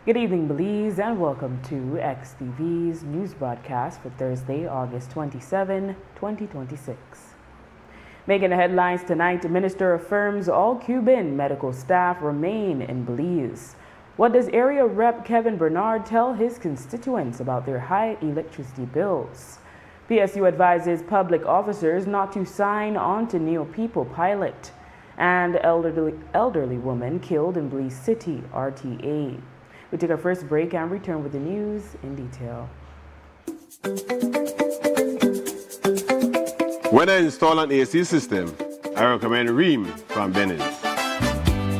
Good evening, Belize, and welcome to XTV's news broadcast for Thursday, August 27, 2026. Making the headlines tonight, the minister affirms all Cuban medical staff remain in Belize. What does Area Rep Kevin Bernard tell his constituents about their high electricity bills? PSU advises public officers not to sign on to Neo People pilot. And elderly woman killed in Belize City, RTA. We take our first break and return with the news in detail. When I install an AC system, I recommend Ream from Bennett's.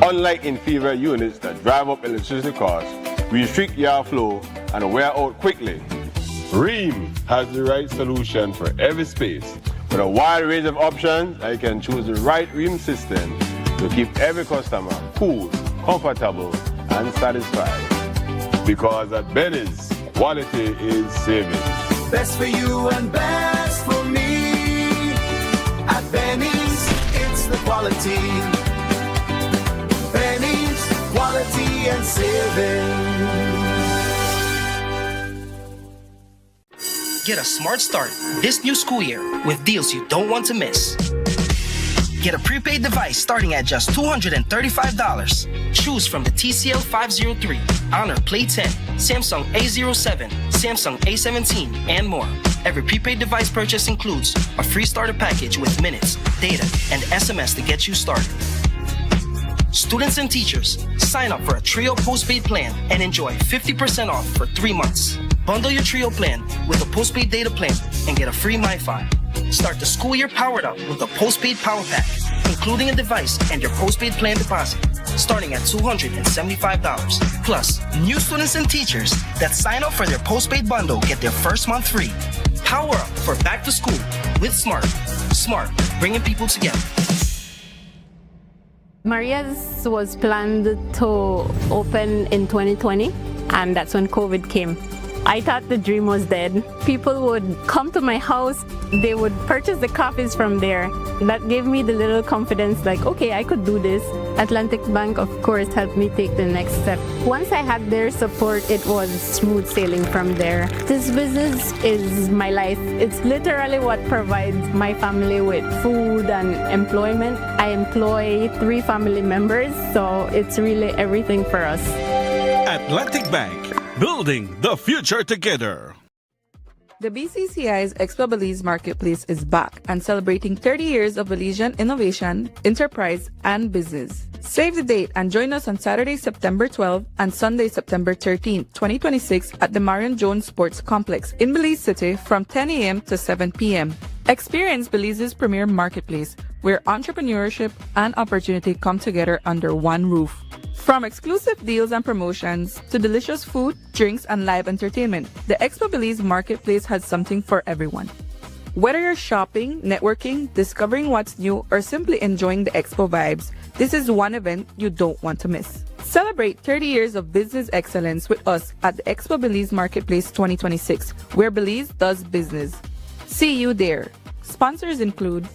Unlike inferior units that drive up electricity costs, restrict yard flow, and wear out quickly, Ream has the right solution for every space. With a wide range of options, I can choose the right Ream system to keep every customer cool, comfortable, and satisfied. Because at Benny's, quality is saving. Best for you and best for me. At Benny's, it's the quality. Benny's, quality and saving. Get a smart start this new school year with deals you don't want to miss. Get a prepaid device starting at just $235. Choose from the TCL 503, Honor Play 10, Samsung A07, Samsung A17, and more. Every prepaid device purchase includes a free starter package with minutes, data, and SMS to get you started. Students and teachers, sign up for a Trio postpaid plan and enjoy 50% off for 3 months. Bundle your Trio plan with a postpaid data plan and get a free MiFi. Start the school year powered up with a postpaid power pack, including a device and your postpaid plan deposit, starting at $275. Plus, new students and teachers that sign up for their postpaid bundle get their first month free. Power up for back to school with Smart. Smart, bringing people together. Maria's was planned to open in 2020, and that's when COVID came. I thought the dream was dead. People would come to my house, they would purchase the coffees from there. That gave me the little confidence, like, okay, I could do this. Atlantic Bank, of course, helped me take the next step. Once I had their support, it was smooth sailing from there. This business is my life. It's literally what provides my family with food and employment. I employ 3 family members, so it's really everything for us. Atlantic Bank, building the future together. The BCCI's Expo Belize Marketplace is back and celebrating 30 years of Belizean innovation, enterprise, and business. Save the date and join us on Saturday, September 12 and Sunday, September 13, 2026 at the Marion Jones Sports Complex in Belize City from 10 a.m. to 7 p.m. Experience Belize's premier marketplace where entrepreneurship and opportunity come together under one roof. From exclusive deals and promotions to delicious food, drinks, and live entertainment, the Expo Belize Marketplace has something for everyone. Whether you're shopping, networking, discovering what's new, or simply enjoying the Expo vibes, this is one event you don't want to miss. Celebrate 30 years of business excellence with us at the Expo Belize Marketplace 2026, where Belize does business. See you there. Sponsors include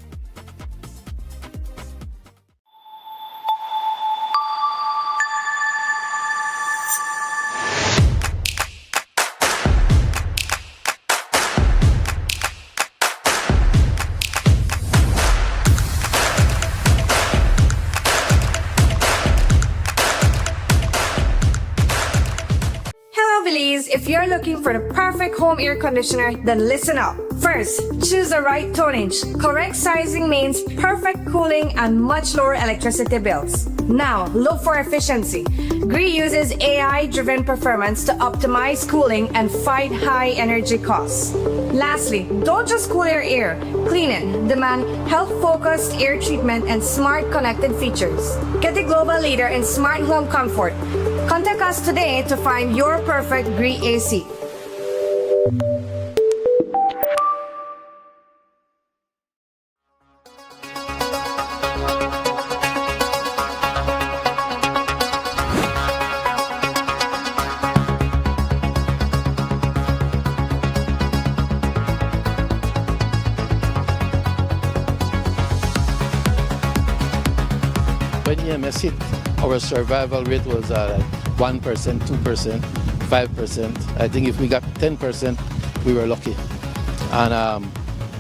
If you're looking for the perfect home air conditioner, then listen up. First, choose the right tonnage. Correct sizing means perfect cooling and much lower electricity bills. Now, look for efficiency. Gree uses AI-driven performance to optimize cooling and fight high energy costs. Lastly, don't just cool your air. Clean it. Demand health-focused air treatment and smart connected features. Get the global leader in smart home comfort. Contact us today to find your perfect Gree AC. When you miss it, our survival rate was 1%, 2%, 5%. I think if we got 10%, we were lucky. And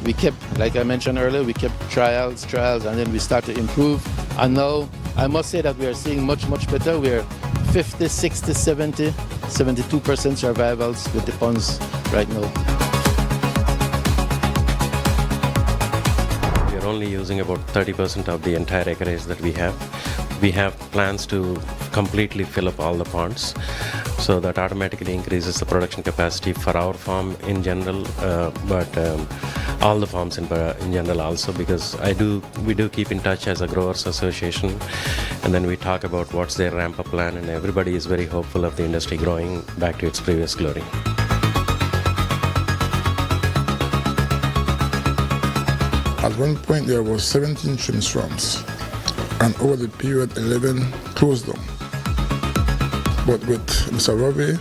we kept, like I mentioned earlier, we kept trials, and then we started to improve. And now I must say that we are seeing much better. We are 50, 60, 70, 72% survivals with the funds right now. We are only using about 30% of the entire acreage that we have. We have plans to completely fill up all the ponds, so that automatically increases the production capacity for our farm in general, but all the farms in general also, because we do keep in touch as a growers association, and then we talk about what's their ramp up plan, and everybody is very hopeful of the industry growing back to its previous glory. At one point there was 17 shrimp swamps, and over the period 11 closed down. But with Mr. Robbie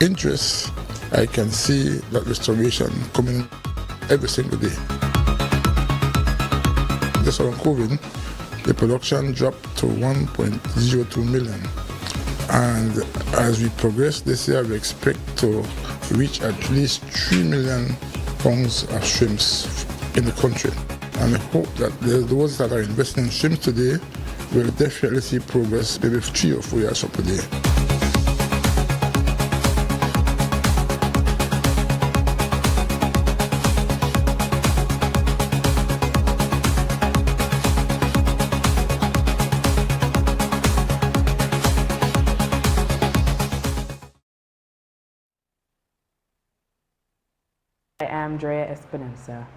interest, I can see that restoration coming every single day. Just around COVID, the production dropped to 1.02 million. And as we progress this year, we expect to reach at least 3 million pounds of shrimps in the country. And I hope that those that are investing in shrimps today will definitely see progress maybe 3 or 4 years from today. I am Drea Espinosa.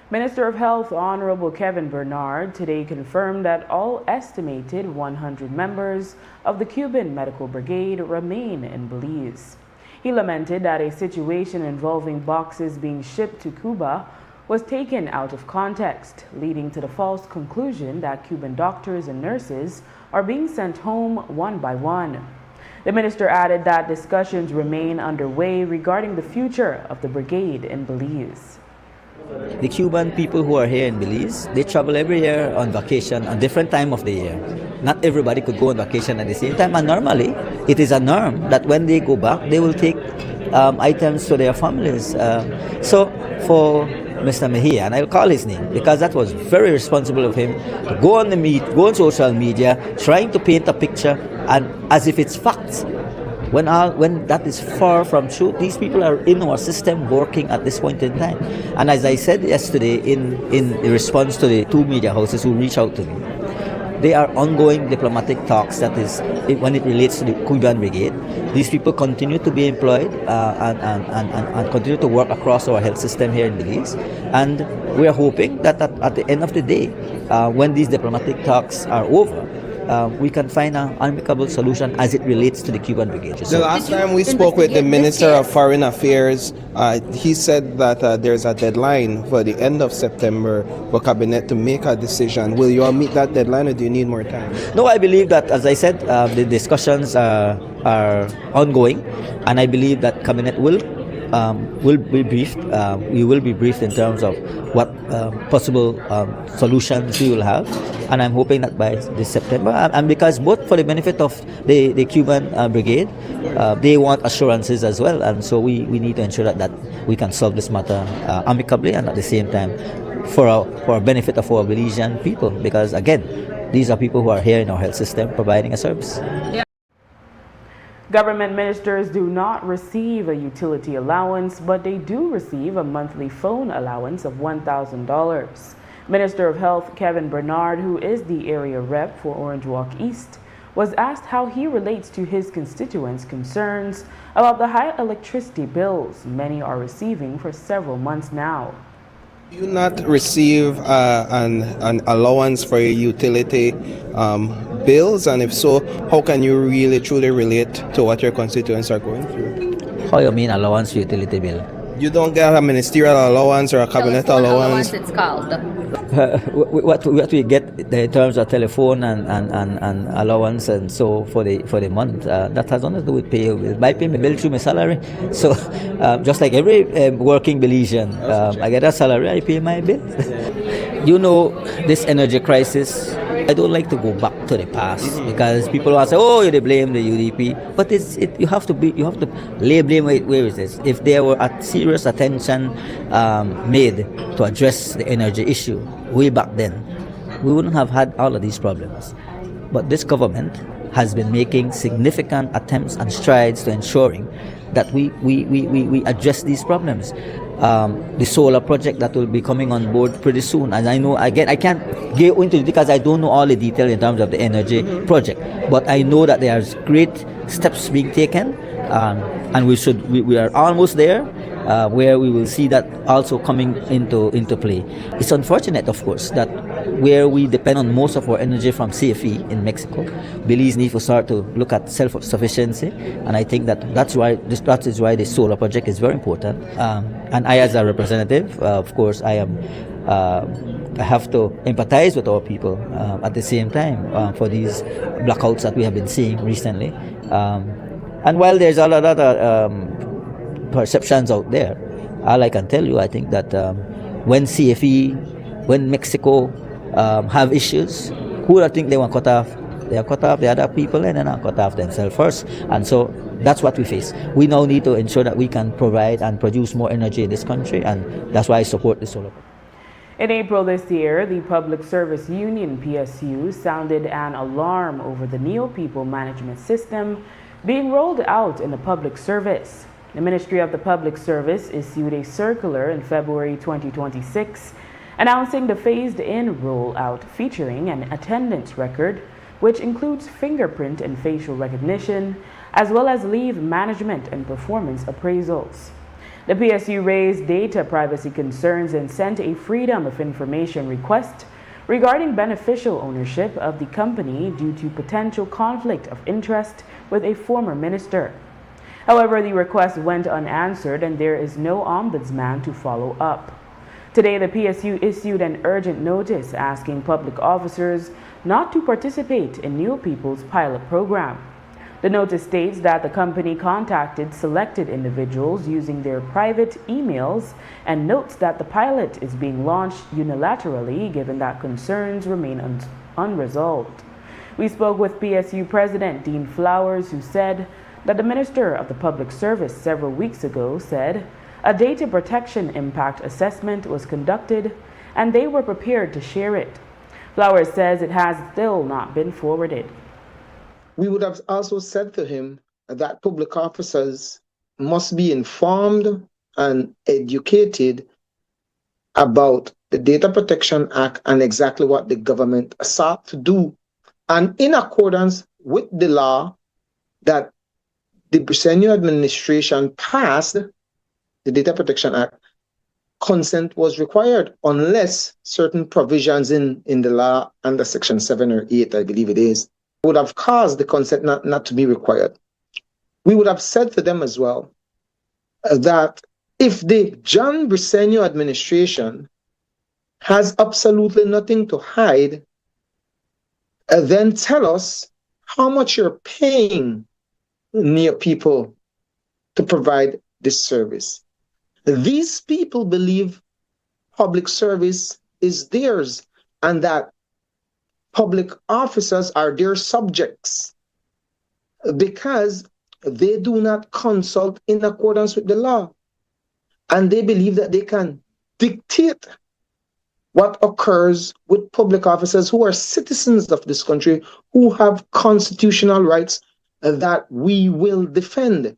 Minister of Health Honorable Kevin Bernard today confirmed that all estimated 100 members of the Cuban Medical Brigade remain in Belize. He lamented that a situation involving boxes being shipped to Cuba was taken out of context, leading to the false conclusion that Cuban doctors and nurses are being sent home one by one. The minister added that discussions remain underway regarding the future of the brigade in Belize. The Cuban people who are here in Belize, they travel every year on vacation at different time of the year. Not everybody could go on vacation at the same time, and normally it is a norm that when they go back, they will take items to their families. So for Mr. Mejia, and I'll call his name because that was very responsible of him to go on social media, trying to paint a picture and as if it's facts. When that is far from true, these people are in our system working at this point in time. And as I said yesterday in response to the 2 media houses who reached out to me, there are ongoing diplomatic talks, that is, when it relates to the Cuban Brigade. These people continue to be employed and continue to work across our health system here in Belize. And we are hoping that at the end of the day, when these diplomatic talks are over, we can find an amicable solution as it relates to the Cuban Brigade. The last time we spoke with the Minister of Foreign Affairs, he said that there's a deadline for the end of September for Cabinet to make a decision. Will you all meet that deadline, or do you need more time? No, I believe that, as I said, the discussions are ongoing, and I believe that Cabinet will be briefed. We will be briefed in terms of what possible solutions we will have, and I'm hoping that by this September, and because both for the benefit of the Cuban Brigade, they want assurances as well, and so we need to ensure that we can solve this matter amicably and at the same time for benefit of our Belizean people, because again, these are people who are here in our health system providing a service. Yeah. Government ministers do not receive a utility allowance, but they do receive a monthly phone allowance of $1,000. Minister of Health Kevin Bernard, who is the area rep for Orange Walk East, was asked how he relates to his constituents' concerns about the high electricity bills many are receiving for several months now. Do you not receive an allowance for your utility bills? And if so, how can you really truly relate to what your constituents are going through? How you mean allowance for utility bill? You don't get a ministerial allowance or a cabinet allowance? It's called. What we get in terms of telephone and allowance and so for the month, that has nothing to do with pay. I pay my bill through my salary. So just like every working Belizean, I get a salary, I pay my bill. You know, this energy crisis I don't like to go back to the past because people will say, "Oh, they blame the UDP," but you have to lay blame where it is. If there were a serious attention made to address the energy issue way back then, we wouldn't have had all of these problems. But this government has been making significant attempts and strides to ensuring that we address these problems. The solar project that will be coming on board pretty soon, and I know, again, I can't get into it because I don't know all the detail in terms of the energy project, but I know that there's great steps being taken, and we are almost there, where we will see that also coming into play. It's unfortunate, of course, that where we depend on most of our energy from CFE in Mexico, Belize needs to start to look at self-sufficiency, and I think that that is why the solar project is very important. And I, as a representative, of course, I have to empathize with our people at the same time for these blackouts that we have been seeing recently. And while there's a lot of other perceptions out there, all I can tell you, I think that when CFE, when Mexico have issues, who I think they want cut off? They are cut off the other people, and then are cut off themselves first. And so that's what we face. We now need to ensure that we can provide and produce more energy in this country, and that's why I support the solar. In April this year, the Public Service Union PSU sounded an alarm over the Neo-People Management System being rolled out in the public service. The Ministry of the Public Service issued a circular in February 2026 announcing the phased-in rollout featuring an attendance record, which includes fingerprint and facial recognition, as well as leave management and performance appraisals. The PSU raised data privacy concerns and sent a Freedom of Information request regarding beneficial ownership of the company due to potential conflict of interest with a former minister. However, the request went unanswered and there is no ombudsman to follow up. Today, the PSU issued an urgent notice asking public officers not to participate in Neo-People's pilot program. The notice states that the company contacted selected individuals using their private emails and notes that the pilot is being launched unilaterally given that concerns remain unresolved. We spoke with PSU President Dean Flowers, who said that the Minister of the Public Service several weeks ago said a data protection impact assessment was conducted and they were prepared to share it. Flowers says it has still not been forwarded. We would have also said to him that public officers must be informed and educated about the Data Protection Act and exactly what the government sought to do. And in accordance with the law that the Briceño administration passed, the Data Protection Act, consent was required unless certain provisions in the law under Section 7 or 8, I believe it is, would have caused the consent not to be required. We would have said to them as well that if the John Briceño administration has absolutely nothing to hide, then tell us how much you're paying near people to provide this service. These people believe public service is theirs and that public officers are their subjects because they do not consult in accordance with the law. And they believe that they can dictate what occurs with public officers who are citizens of this country, who have constitutional rights that we will defend.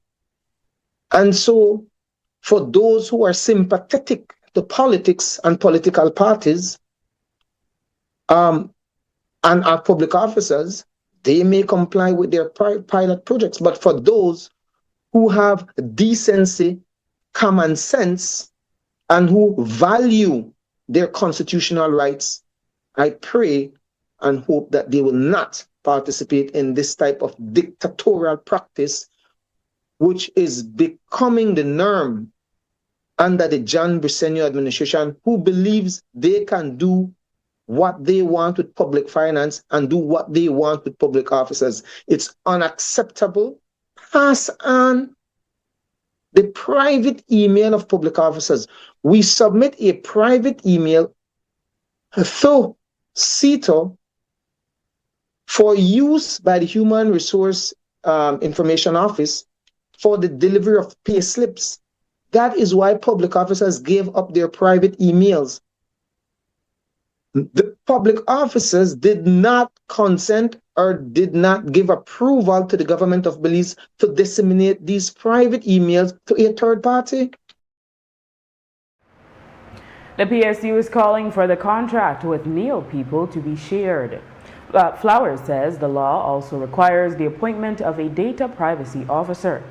And so, for those who are sympathetic to politics and political parties, and are public officers, they may comply with their pilot projects. But for those who have decency, common sense, and who value their constitutional rights, I pray and hope that they will not participate in this type of dictatorial practice, which is becoming the norm under the John Briceño administration, who believes they can do what they want with public finance and do what they want with public officers. It's unacceptable. Pass on the private email of public officers. We submit a private email through CETO for use by the Human Resource Information Office for the delivery of pay slips. That is why public officers gave up their private emails. The public officers did not consent or did not give approval to the government of Belize to disseminate these private emails to a third party. The PSU is calling for the contract with Neo people to be shared. Flowers says the law also requires the appointment of a data privacy officer.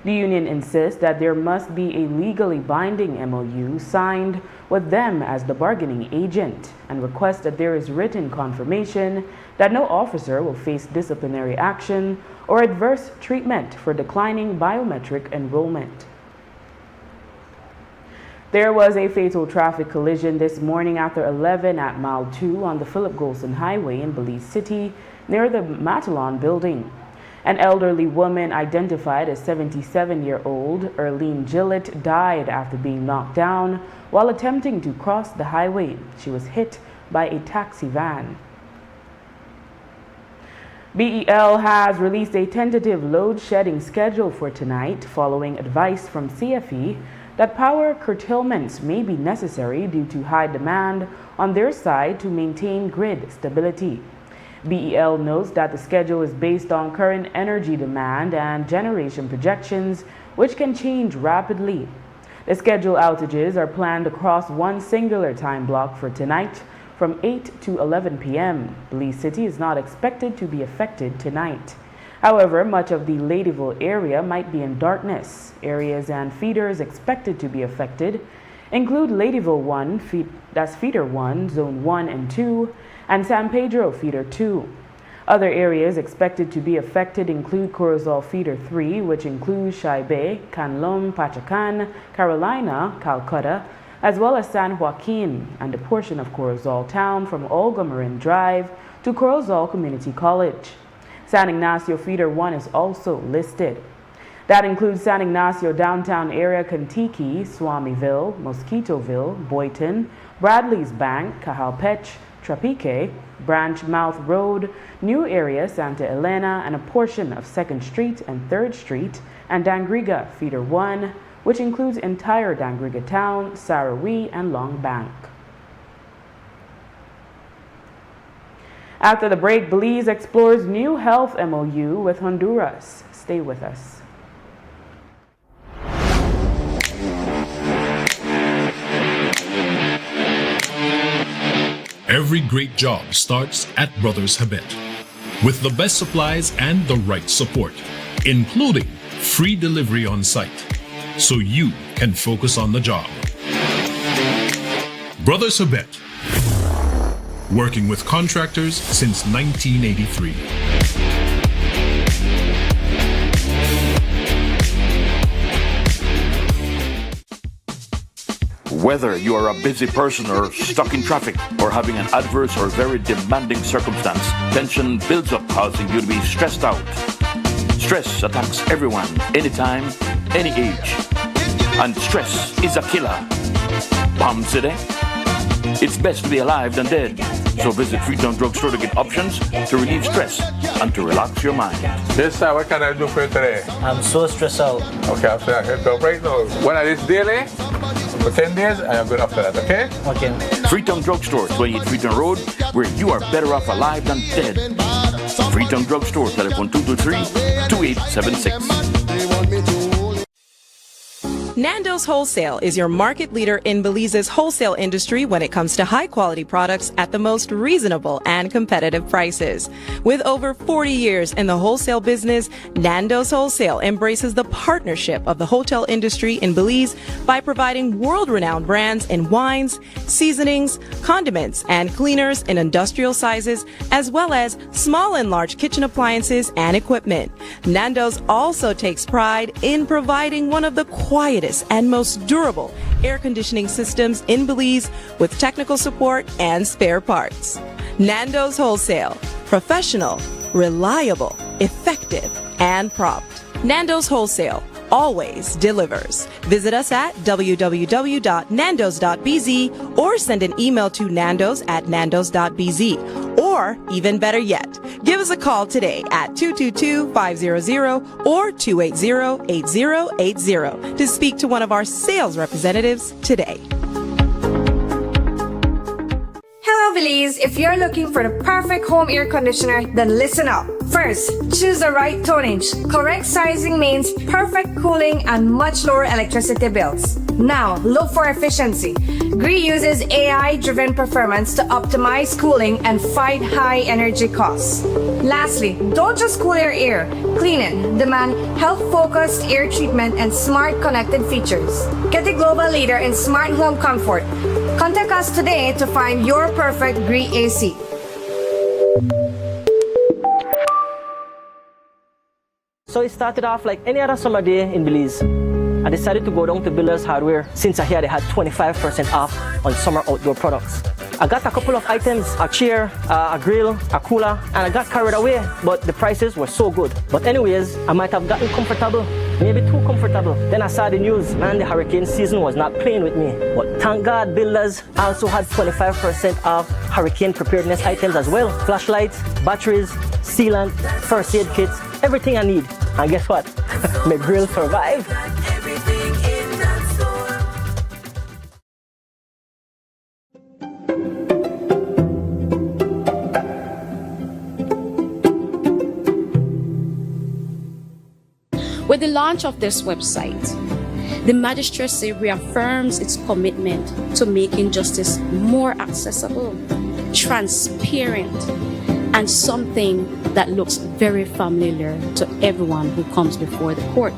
The union insists that there must be a legally binding MOU signed with them as the bargaining agent and requests that there is written confirmation that no officer will face disciplinary action or adverse treatment for declining biometric enrollment. There was a fatal traffic collision this morning after 11 at Mile 2 on the Philip Golson Highway in Belize City near the Matalon building. An elderly woman identified as 77-year-old Erlene Gillett died after being knocked down while attempting to cross the highway. She was hit by a taxi van. BEL has released a tentative load shedding schedule for tonight following advice from CFE that power curtailments may be necessary due to high demand on their side to maintain grid stability. BEL notes that the schedule is based on current energy demand and generation projections, which can change rapidly. The schedule outages are planned across one singular time block for tonight from 8 to 11 p.m. Belize City is not expected to be affected tonight. However, much of the Ladyville area might be in darkness. Areas and feeders expected to be affected include Ladyville 1, that's Feeder 1, Zone 1 and 2, and San Pedro Feeder 2. Other areas expected to be affected include Corozal Feeder 3, which includes Shaibe, Canlom, Pachacan, Carolina, Calcutta, as well as San Joaquin, and a portion of Corozal Town from Olga Marin Drive to Corozal Community College. San Ignacio Feeder 1 is also listed. That includes San Ignacio downtown area, Contiki, Swamiville, Mosquitoville, Boyton, Bradley's Bank, Cajalpech, Trapique, Branch Mouth Road, New Area, Santa Elena, and a portion of 2nd Street and 3rd Street, and Dangriga Feeder 1, which includes entire Dangriga Town, Sarawee, and Long Bank. After the break, Belize explores new health MOU with Honduras. Stay with us. Every great job starts at Brothers Habet with the best supplies and the right support, including free delivery on site, so you can focus on the job. Brothers Habet, working with contractors since 1983. Whether you are a busy person or stuck in traffic or having an adverse or very demanding circumstance, tension builds up, causing you to be stressed out. Stress attacks everyone, anytime, any age. And stress is a killer. Palm City? It's best to be alive than dead. So visit Freetown Drugstore to get options to relieve stress and to relax your mind. Yes, sir. What can I do for you today? I'm so stressed out. Okay, I'm saying I can help right now. When I this daily, for 10 days, I am good after that, okay? Okay. Freetown Drugstore, 28 Freetown Road, where you are better off alive than dead. Freetown Drugstore, telephone 223-2876. Nando's Wholesale is your market leader in Belize's wholesale industry when it comes to high-quality products at the most reasonable and competitive prices. With over 40 years in the wholesale business, Nando's Wholesale embraces the partnership of the hotel industry in Belize by providing world-renowned brands in wines, seasonings, condiments, and cleaners in industrial sizes, as well as small and large kitchen appliances and equipment. Nando's also takes pride in providing one of the quietest and most durable air conditioning systems in Belize with technical support and spare parts. Nando's Wholesale. Professional, reliable, effective, and prompt. Nando's Wholesale. always delivers. Visit us at www.nandos.bz or send an email to nandos@nandos.bz. Or, even better yet, give us a call today at 222-500 or 280-8080 to speak to one of our sales representatives today. Hello, Belize. If you're looking for the perfect home air conditioner, then listen up. First, choose the right tonnage. Correct sizing means perfect cooling and much lower electricity bills. Now, look for efficiency. GREE uses AI-driven performance to optimize cooling and fight high energy costs. Lastly, don't just cool your air. Clean it. Demand health-focused air treatment and smart connected features. Get the global leader in smart home comfort. Contact us today to find your perfect GREE AC. So it started off like any other summer day in Belize. I decided to go down to Builders Hardware since I hear they had 25% off on summer outdoor products. I got a couple of items, a chair, a grill, a cooler, and I got carried away, but the prices were so good. But anyways, I might have gotten comfortable, maybe too comfortable. Then I saw the news, man, the hurricane season was not playing with me. But thank God Builders also had 25% off hurricane preparedness items as well. Flashlights, batteries, sealant, first aid kits, everything I need. And guess what? My grill survived. With the launch of this website, the magistracy reaffirms its commitment to making justice more accessible, transparent, and something that looks very familiar to everyone who comes before the court.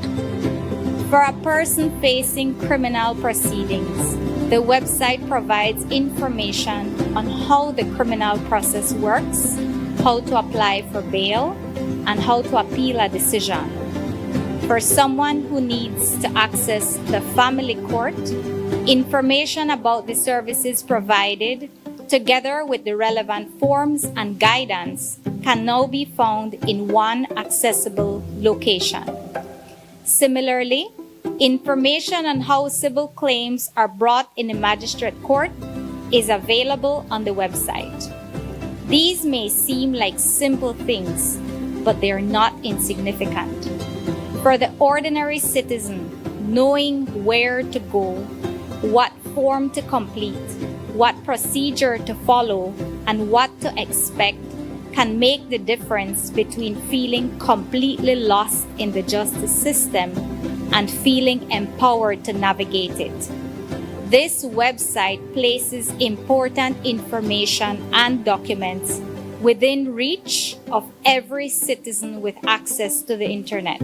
For a person facing criminal proceedings, the website provides information on how the criminal process works, how to apply for bail, and how to appeal a decision. For someone who needs to access the family court, information about the services provided, together with the relevant forms and guidance, can now be found in one accessible location. Similarly, information on how civil claims are brought in the magistrate court is available on the website. These may seem like simple things, but they are not insignificant. For the ordinary citizen, knowing where to go, what form to complete, what procedure to follow, and what to expect can make the difference between feeling completely lost in the justice system and feeling empowered to navigate it. This website places important information and documents within reach of every citizen with access to the internet.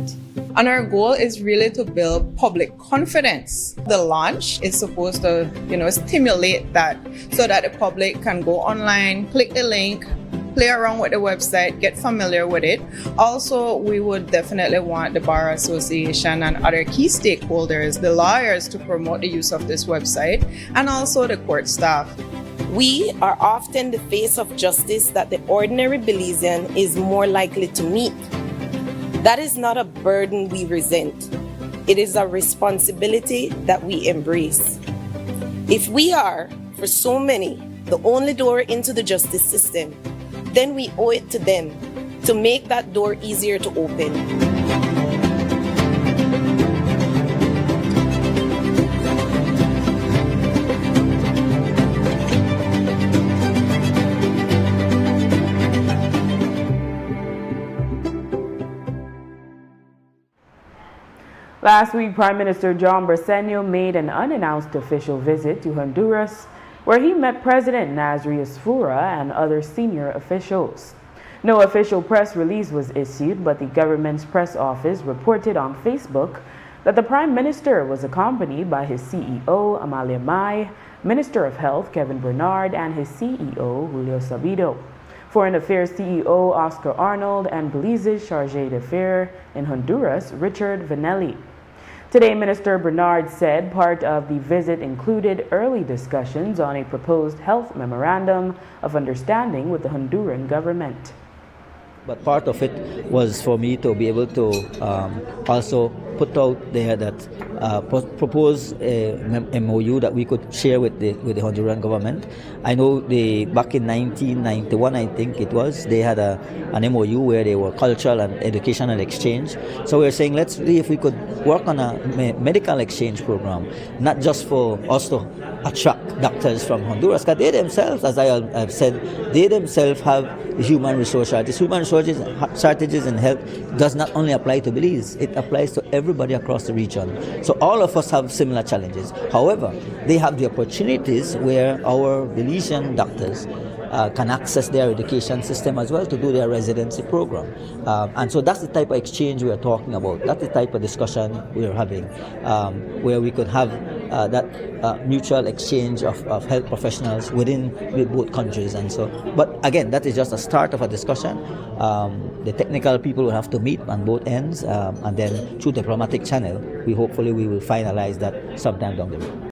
And our goal is really to build public confidence. The launch is supposed to, stimulate that so that the public can go online, click the link, play around with the website, get familiar with it. Also, we would definitely want the Bar Association and other key stakeholders, the lawyers, to promote the use of this website, and also the court staff. We are often the face of justice that the ordinary Belizean is more likely to meet. That is not a burden we resent. It is a responsibility that we embrace. If we are, for so many, the only door into the justice system, then we owe it to them to make that door easier to open. Last week, Prime Minister John Briceño made an unannounced official visit to Honduras, where he met President Nasri Asfura and other senior officials. No official press release was issued, but the government's press office reported on Facebook that the Prime Minister was accompanied by his CEO, Amalia Mai, Minister of Health, Kevin Bernard, and his CEO, Julio Sabido. Foreign Affairs CEO Oscar Arnold, and Belize's Chargé d'Affaires in Honduras, Richard Vanelli. Today, Minister Bernard said part of the visit included early discussions on a proposed health memorandum of understanding with the Honduran government. But part of it was for me to be able to also put put out there that propose a MOU that we could share with the Honduran government. I know back in 1991, I think it was, they had an MOU where they were cultural and educational exchange. So we're saying let's see if we could work on a medical exchange program, not just for us to attract doctors from Honduras, because they themselves, as I have said, they themselves have human resource shortages. Human resources shortages in health does not only apply to Belize, it applies to everybody across the region. So all of us have similar challenges. However, they have the opportunities where our Belizean doctors can access their education system as well to do their residency program. And so that's the type of exchange we are talking about. That's the type of discussion we are having, where we could have that mutual exchange of health professionals within both countries. And so, but again, that is just a start of a discussion. The technical people will have to meet on both ends, and then through diplomatic channel, we will finalize that sometime down the road.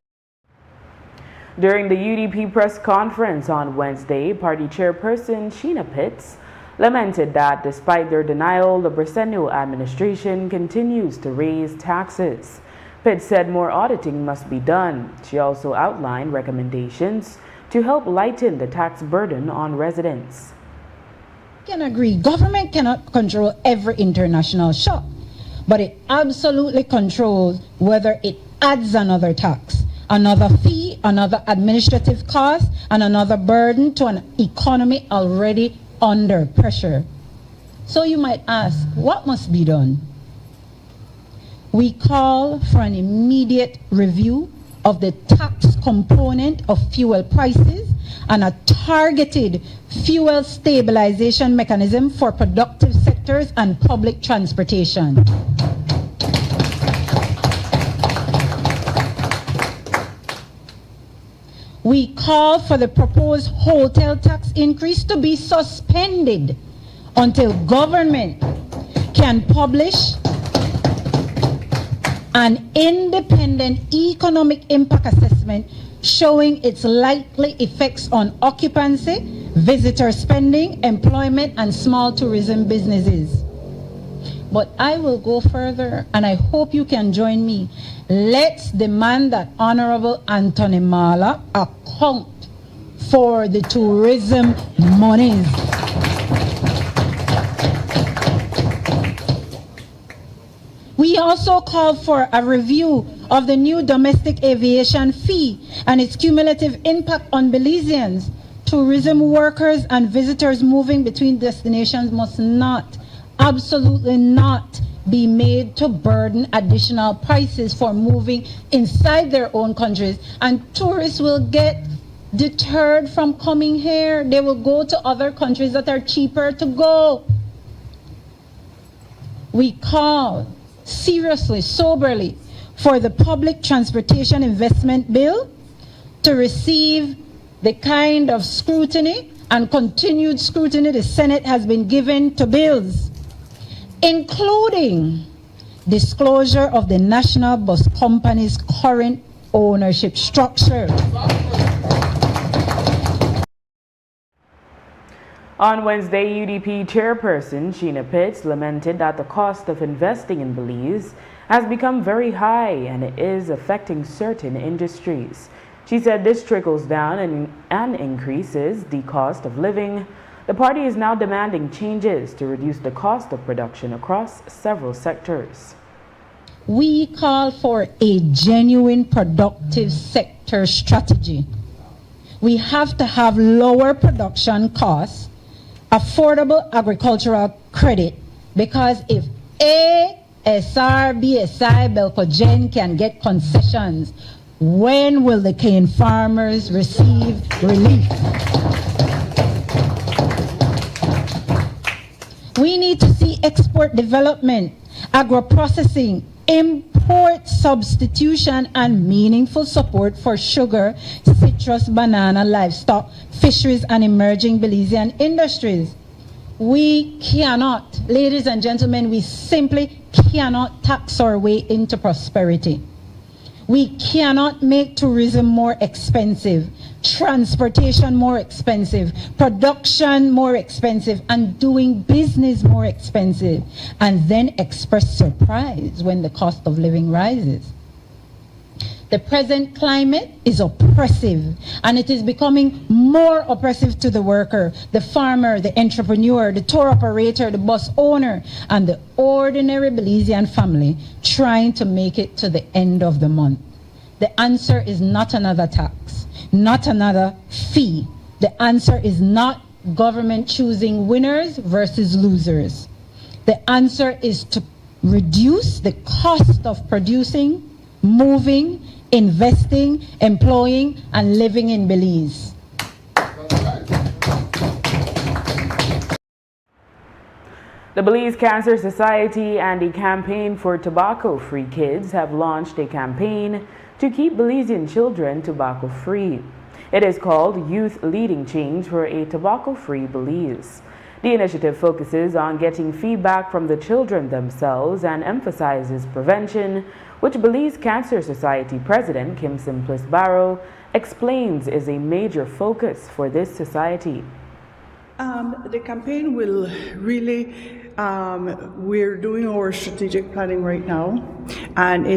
During the UDP press conference on Wednesday, party chairperson Sheena Pitts lamented that despite their denial, the Briseno administration continues to raise taxes. Pitts said more auditing must be done. She also outlined recommendations to help lighten the tax burden on residents. I can agree, government cannot control every international shop, but it absolutely controls whether it adds another tax, another fee, another administrative cost, and another burden to an economy already under pressure. So you might ask, what must be done? We call for an immediate review of the tax component of fuel prices and a targeted fuel stabilization mechanism for productive sectors and public transportation. We call for the proposed hotel tax increase to be suspended until government can publish an independent economic impact assessment showing its likely effects on occupancy, visitor spending, employment, and small tourism businesses. But I will go further, and I hope you can join me. Let's demand that Honorable Anthony Mala account for the tourism monies. We also call for a review of the new domestic aviation fee and its cumulative impact on Belizeans. Tourism workers and visitors moving between destinations must not, absolutely not, be made to burden additional prices for moving inside their own countries, and tourists will get deterred from coming here. They will go to other countries that are cheaper to go. We call seriously, soberly, for the public transportation investment bill to receive the kind of scrutiny and continued scrutiny the Senate has been given to bills, including disclosure of the National Bus Company's current ownership structure. On Wednesday, UDP chairperson Sheena Pitts lamented that the cost of investing in Belize has become very high and it is affecting certain industries. She said this trickles down and increases the cost of living. The party is now demanding changes to reduce the cost of production across several sectors. We call for a genuine productive sector strategy. We have to have lower production costs, affordable agricultural credit, because if ASR, BSI, Belcogen can get concessions, when will the cane farmers receive relief? We need to see export development, agro-processing, import substitution, and meaningful support for sugar, citrus, banana, livestock, fisheries, and emerging Belizean industries. We cannot, ladies and gentlemen, we simply cannot tax our way into prosperity. We cannot make tourism more expensive, transportation more expensive, production more expensive, and doing business more expensive, and then express surprise when the cost of living rises. The present climate is oppressive, and it is becoming more oppressive to the worker, the farmer, the entrepreneur, the tour operator, the bus owner, and the ordinary Belizean family trying to make it to the end of the month. The answer is not another tax, not another fee. The answer is not government choosing winners versus losers. The answer is to reduce the cost of producing, moving, investing, employing, and living in Belize. The Belize Cancer Society and the Campaign for Tobacco-Free Kids have launched a campaign to keep Belizean children tobacco-free. It is called Youth Leading Change for a Tobacco-Free Belize. The initiative focuses on getting feedback from the children themselves and emphasizes prevention, which Belize Cancer Society President Kim Simplice Barrow explains is a major focus for this society. The campaign will really, we're doing our strategic planning right now, and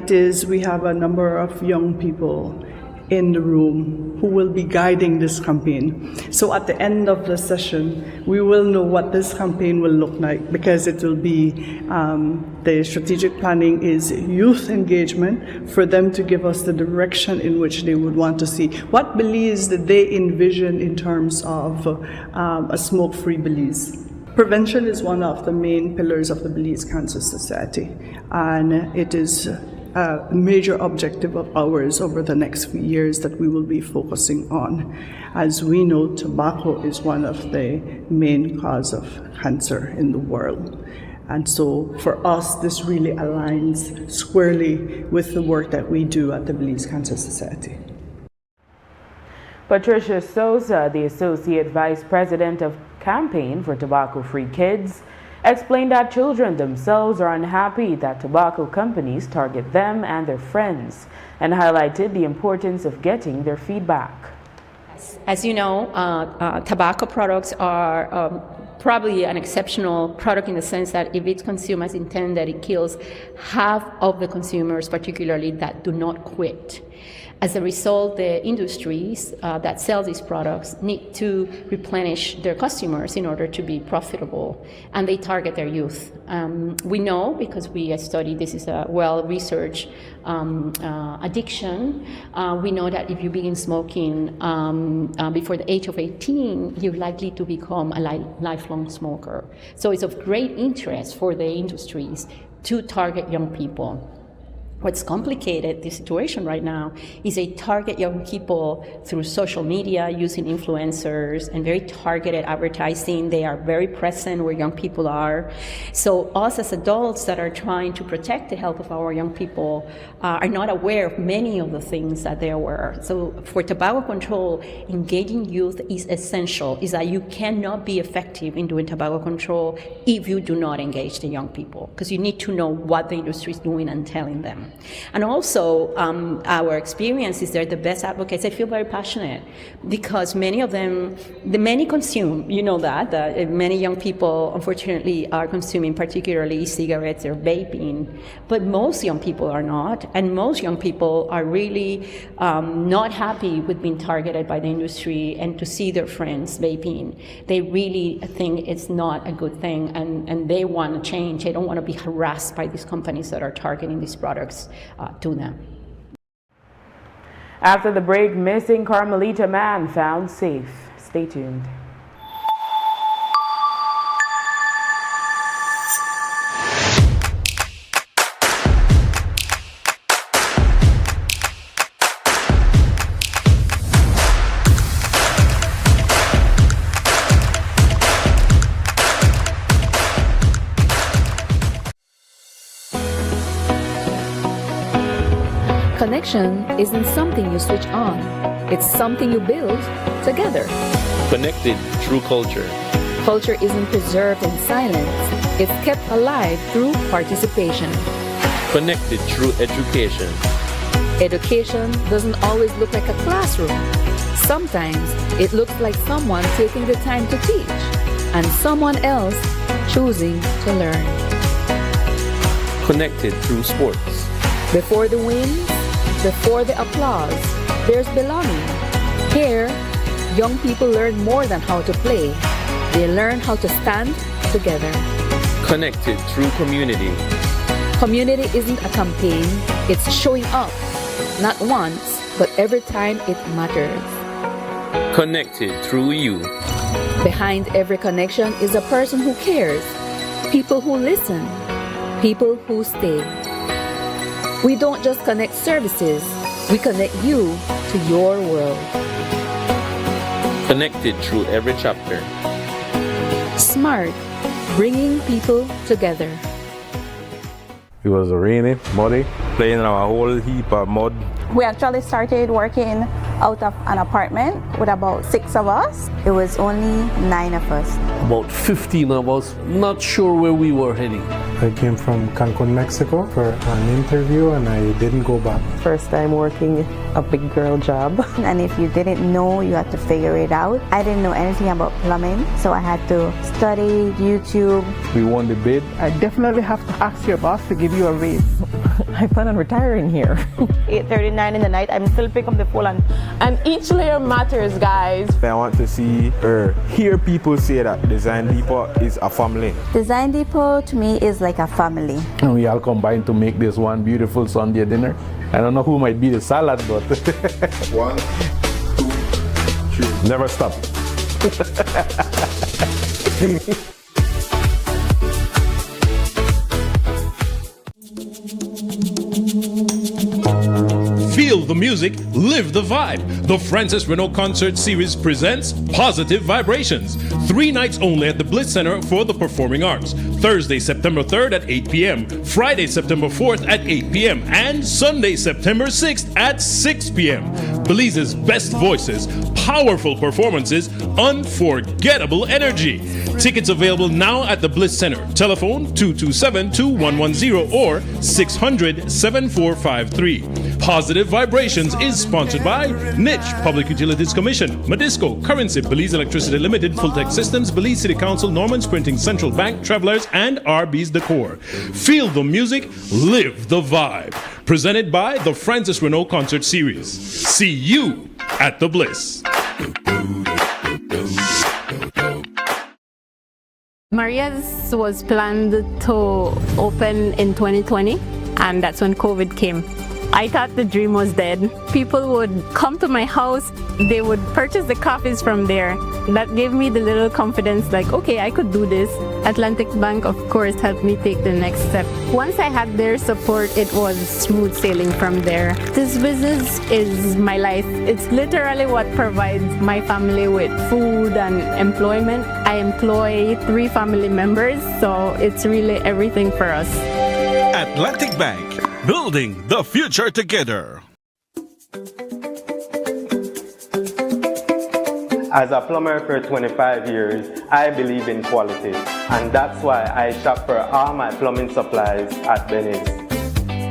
we have a number of young people in the room who will be guiding this campaign. So at the end of the session, we will know what this campaign will look like, because it will be, the strategic planning is youth engagement for them to give us the direction in which they would want to see. What Belize did they envision in terms of a smoke-free Belize? Prevention is one of the main pillars of the Belize Cancer Society, and it is a major objective of ours over the next few years that we will be focusing on. As we know, tobacco is one of the main causes of cancer in the world. And so for us, this really aligns squarely with the work that we do at the Belize Cancer Society. Patricia Sosa, the Associate Vice President of Campaign for Tobacco-Free Kids, explained that children themselves are unhappy that tobacco companies target them and their friends, and highlighted the importance of getting their feedback. As you know, tobacco products are probably an exceptional product in the sense that if it's consumed as intended, it kills half of the consumers, particularly that do not quit. As a result, the industries that sell these products need to replenish their customers in order to be profitable, and they target their youth. We know, because we study, this is a well-researched addiction, we know that if you begin smoking before the age of 18, you're likely to become a lifelong smoker. So it's of great interest for the industries to target young people. What's complicated the situation right now is they target young people through social media using influencers and very targeted advertising. They are very present where young people are. So us as adults that are trying to protect the health of our young people are not aware of many of the things that they are aware. So for tobacco control, engaging youth is essential. Is that you cannot be effective in doing tobacco control if you do not engage the young people, because you need to know what the industry is doing and telling them. And also, our experience is they're the best advocates. I feel very passionate because many of them, many consume, you know that many young people, unfortunately, are consuming particularly cigarettes or vaping, but most young people are not. And most young people are really not happy with being targeted by the industry and to see their friends vaping. They really think it's not a good thing, and they want to change. They don't want to be harassed by these companies that are targeting these products to them. After the break, missing Carmelita man found safe. Stay tuned. Connection isn't something you switch on. It's something you build together. Connected through culture. Culture isn't preserved in silence. It's kept alive through participation. Connected through education. Education doesn't always look like a classroom. Sometimes it looks like someone taking the time to teach and someone else choosing to learn. Connected through sports. Before the wins, before the applause, there's belonging. Here, young people learn more than how to play. They learn how to stand together. Connected through community. Community isn't a campaign, it's showing up. Not once, but every time it matters. Connected through you. Behind every connection is a person who cares. People who listen. People who stay. We don't just connect services, we connect you to your world. Connected through every chapter. Smart, bringing people together. It was rainy, muddy, playing in a whole heap of mud. We actually started working out of an apartment with about 6 of us. It was only 9 of us. About 15 of us, not sure where we were heading. I came from Cancun, Mexico for an interview and I didn't go back. First time working a big girl job. And if you didn't know, you had to figure it out. I didn't know anything about plumbing, so I had to study YouTube. We won the bid. I definitely have to ask your boss to give you a raise. I plan on retiring here. 8:39 in the night, I'm still picking up the phone. And each layer matters, guys. I want to see or hear people say that Design Depot is a family. Design Depot to me is like a family. And we all combine to make this one beautiful Sunday dinner. I don't know who might be the salad, but 1, 2, 3. Never stop. Feel the music, live the vibe. The Francis Renault Concert Series presents Positive Vibrations. 3 nights only at the Bliss Center for the Performing Arts. Thursday, September 3rd at 8 p.m., Friday, September 4th at 8 p.m., and Sunday, September 6th at 6 p.m. Belize's best voices, powerful performances, unforgettable energy. Tickets available now at the Bliss Center. Telephone 227-2110 or 600-7453. Positive Vibrations is sponsored by Niche Public Utilities Commission, Madisco, Currency, Belize Electricity Limited, Fulltech Systems, Belize City Council, Norman's Printing, Central Bank, Travelers, and RB's Decor. Feel the music, live the vibe. Presented by the Francis Renault Concert Series. See you at the Bliss. Maria's was planned to open in 2020, and that's when COVID came. I thought the dream was dead. People would come to my house, they would purchase the coffees from there. That gave me the little confidence like, okay, I could do this. Atlantic Bank, of course, helped me take the next step. Once I had their support, it was smooth sailing from there. This business is my life. It's literally what provides my family with food and employment. I employ 3 family members, so it's really everything for us. Atlantic Bank, building the future together. As a plumber for 25 years, I believe in quality, and that's why I shop for all my plumbing supplies at Benny's.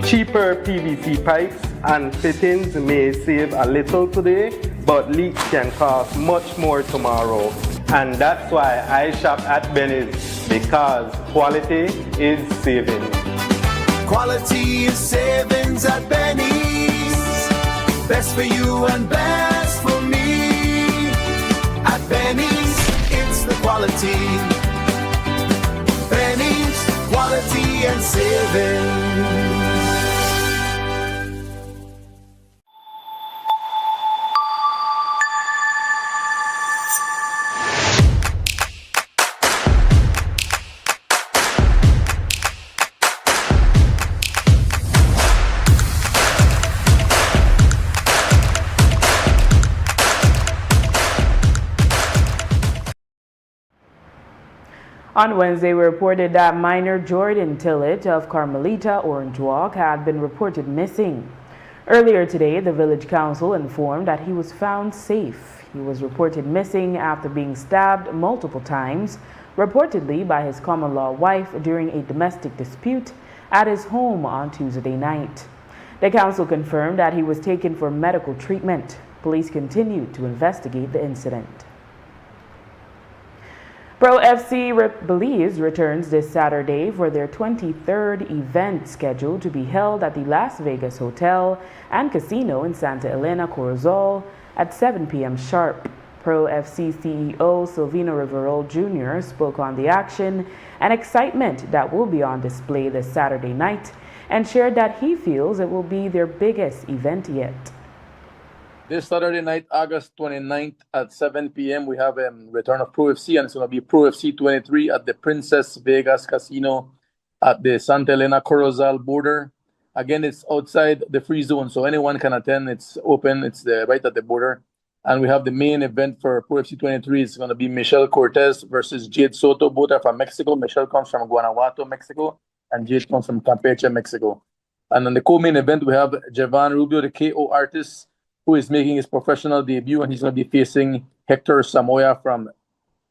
Cheaper PVC pipes and fittings may save a little today, but leaks can cost much more tomorrow. And that's why I shop at Benny's, because quality is saving. Quality is savings at Benny's. Best for you and best for me. At Benny's, it's the quality. Benny's, quality and savings. On Wednesday, we reported that minor Jordan Tillett of Carmelita Orange Walk had been reported missing. Earlier today, the village council informed that he was found safe. He was reported missing after being stabbed multiple times, reportedly by his common-law wife during a domestic dispute at his home on Tuesday night. The council confirmed that he was taken for medical treatment. Police continue to investigate the incident. Pro FC Belize returns this Saturday for their 23rd event scheduled to be held at the Las Vegas Hotel and Casino in Santa Elena, Corozal at 7 p.m. sharp. Pro FC CEO Silvino Riverol Jr. spoke on the action and excitement that will be on display this Saturday night and shared that he feels it will be their biggest event yet. This Saturday night, August 29th at 7 p.m., we have a return of Pro FC, and it's going to be Pro FC 23 at the Princess Vegas Casino at the Santa Elena Corozal border. Again, it's outside the free zone, so anyone can attend. It's open. It's right at the border. And we have the main event for Pro FC 23. It's going to be Michelle Cortez versus Jade Soto. Both are from Mexico. Michelle comes from Guanajuato, Mexico, and Jade comes from Campeche, Mexico. And on the co-main event, we have Javan Rubio, the KO artist, who is making his professional debut, and he's going to be facing Hector Samoya from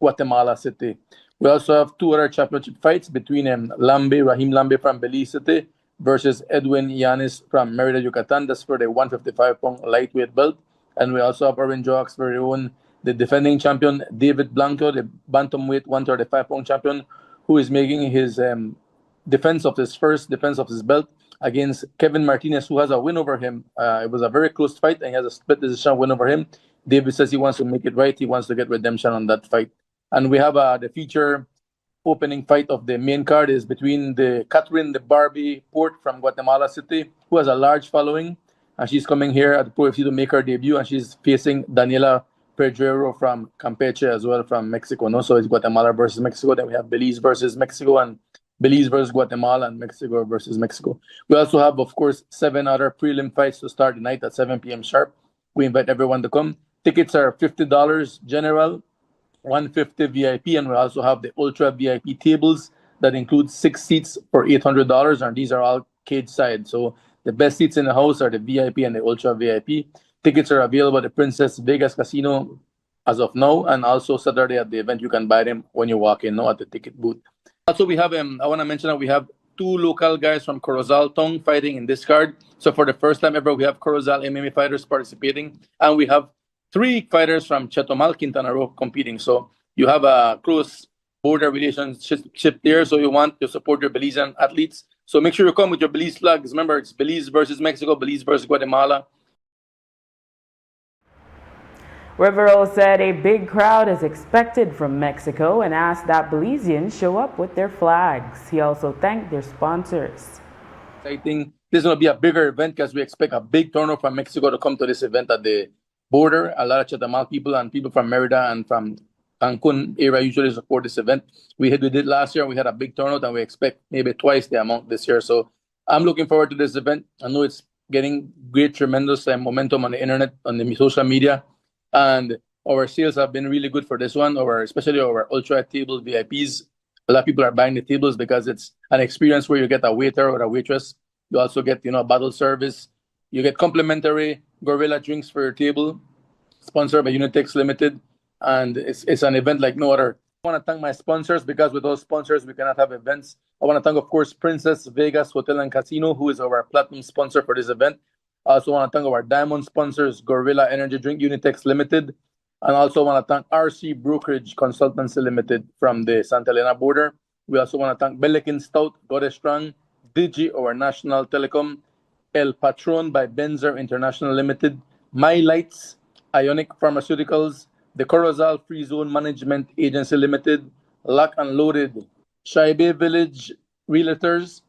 Guatemala City. We also have two other championship fights between Rahim Lambe from Belize City versus Edwin Yanis from Merida, Yucatan. That's for the 155-pound lightweight belt. And we also have Orange Jocks' very own, the defending champion, David Blanco, the bantamweight 135-pound champion, who is making his first defense of his belt against Kevin Martinez, who has a win over him. It was a very close fight, and he has a split decision win over him. David says he wants to make it right. He wants to get redemption on that fight. And we have the feature opening fight of the main card is between the Catherine the Barbie Port from Guatemala City, who has a large following, and she's coming here at the Pro FC to make her debut, and she's facing Daniela Pedrero from Campeche as well from Mexico. No? So it's Guatemala versus Mexico. Then we have Belize versus Mexico, and Belize versus Guatemala, and Mexico versus Mexico. We also have, of course, 7 other prelim fights to start the night at 7 p.m. sharp. We invite everyone to come. Tickets are $50 general, $150 VIP, and we also have the ultra VIP tables that include 6 seats for $800, and these are all cage side. So the best seats in the house are the VIP and the ultra VIP. Tickets are available at the Princess Vegas Casino as of now, and also Saturday at the event. You can buy them when you walk in, at the ticket booth. Also, we have, I want to mention that we have 2 local guys from Corozal Tong fighting in this card. So for the first time ever, we have Corozal MMA fighters participating, and we have 3 fighters from Chetumal, Quintana Roo competing. So you have a close border relationship there. So you want to support your Belizean athletes. So make sure you come with your Belize flags. Remember, it's Belize versus Mexico, Belize versus Guatemala. Riverol said a big crowd is expected from Mexico and asked that Belizeans show up with their flags. He also thanked their sponsors. I think this is going to be a bigger event because we expect a big turnout from Mexico to come to this event at the border. A lot of Chetumal people and people from Merida and from Cancun area usually support this event. We did it last year. We had a big turnout, and we expect maybe twice the amount this year. So I'm looking forward to this event. I know it's getting great, tremendous momentum on the internet, on the social media. And our sales have been really good for this one, especially our ultra table VIPs. A lot of people are buying the tables because it's an experience where you get a waiter or a waitress. You also get, bottle service. You get complimentary Gorilla drinks for your table, sponsored by Unitex Limited. And it's an event like no other. I want to thank my sponsors because without sponsors, we cannot have events. I want to thank, of course, Princess Vegas Hotel and Casino, who is our platinum sponsor for this event. I also want to thank our diamond sponsors, Gorilla Energy Drink, Unitex Limited. And also want to thank RC Brokerage Consultancy Limited from the Santa Elena border. We also want to thank Belikin Stout, Goddess Strong, Digi, our national telecom, El Patron by Benzer International Limited, My Lights, Ionic Pharmaceuticals, the Corozal Free Zone Management Agency Limited, Lock and Loaded, Shaibe Village Realtors,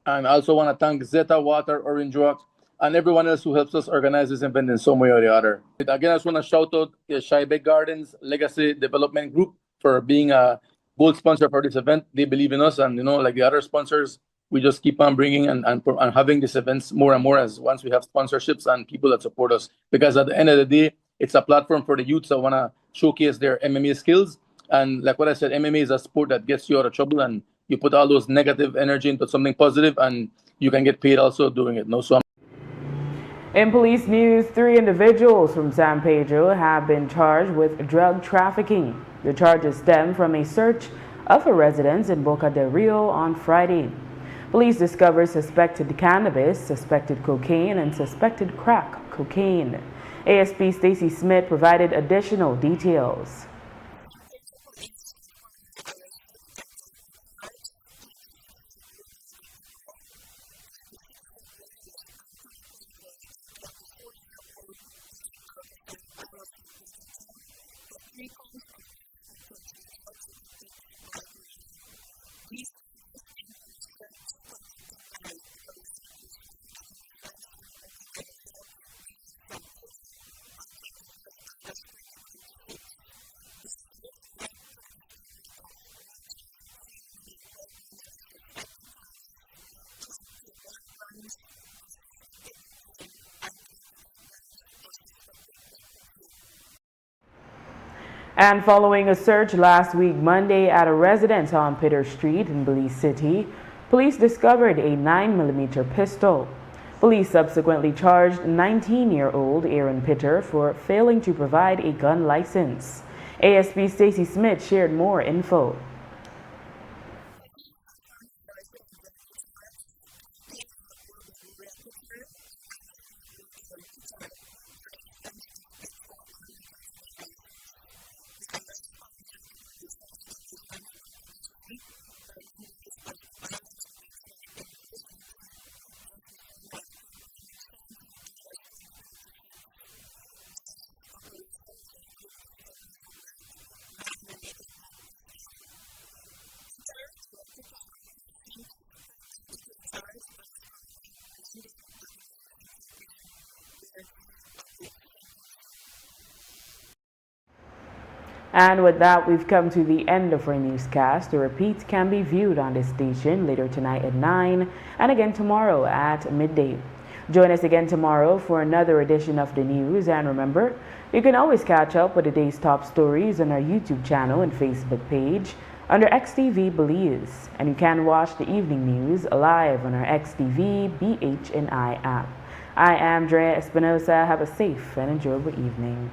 and I also want to thank Zeta Water, Orange Rock, and everyone else who helps us organize this event in some way or the other. Again, I just want to shout out the Shaibe Gardens Legacy Development Group for being a gold sponsor for this event. They believe in us, and like the other sponsors, we just keep on bringing and having these events more and more as once we have sponsorships and people that support us. Because at the end of the day, it's a platform for the youths that want to showcase their MMA skills. And like what I said, MMA is a sport that gets you out of trouble, and you put all those negative energy into something positive, and you can get paid also doing it. In police news, 3 individuals from San Pedro have been charged with drug trafficking. The charges stem from a search of a residence in Boca del Rio on Friday. Police discovered suspected cannabis, suspected cocaine, and suspected crack cocaine. ASP Stacy Smith provided additional details. And following a search last week Monday at a residence on Pitter Street in Belize City, police discovered a 9mm pistol. Police subsequently charged 19-year-old Aaron Pitter for failing to provide a gun license. ASP Stacy Smith shared more info. And with that, we've come to the end of our newscast. The repeats can be viewed on this station later tonight at 9 and again tomorrow at midday. Join us again tomorrow for another edition of the news. And remember, you can always catch up with the day's top stories on our YouTube channel and Facebook page under XTV Belize. And you can watch the evening news live on our XTV BHNI app. I am Drea Espinosa. Have a safe and enjoyable evening.